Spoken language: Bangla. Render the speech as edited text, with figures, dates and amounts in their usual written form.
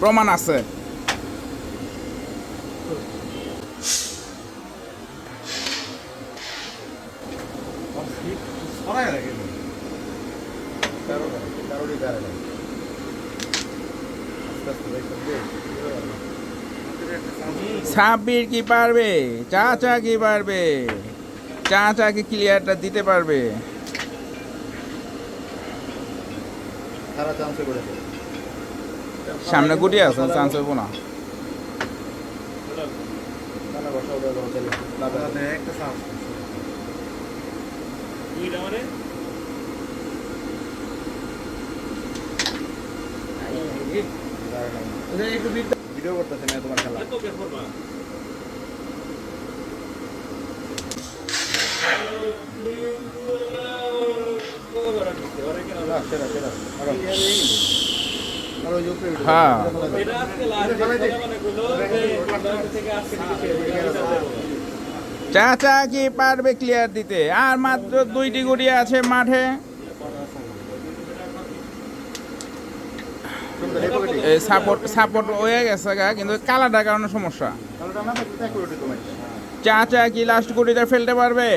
প্রমাণ আছে। সাব্বির কি পারবে? চাচা কি পারবে? চাচা কি ক্লিয়ারটা দিতে পারবে? সামনে গুটি আছে, চান্স হইব না। ভিডিও করতেছে না তোমার খেলা। হ্যাঁ, চাচা কি পারবে ক্লিয়ার দিতে? আর মাত্র 2টি গুটি আছে মাঠে। সাপোর্ট হয়ে গেছে গা, কিন্তু কালাটার কারণে সমস্যা। চাচা কি লাস্ট গুটিটা ফেলতে পারবে?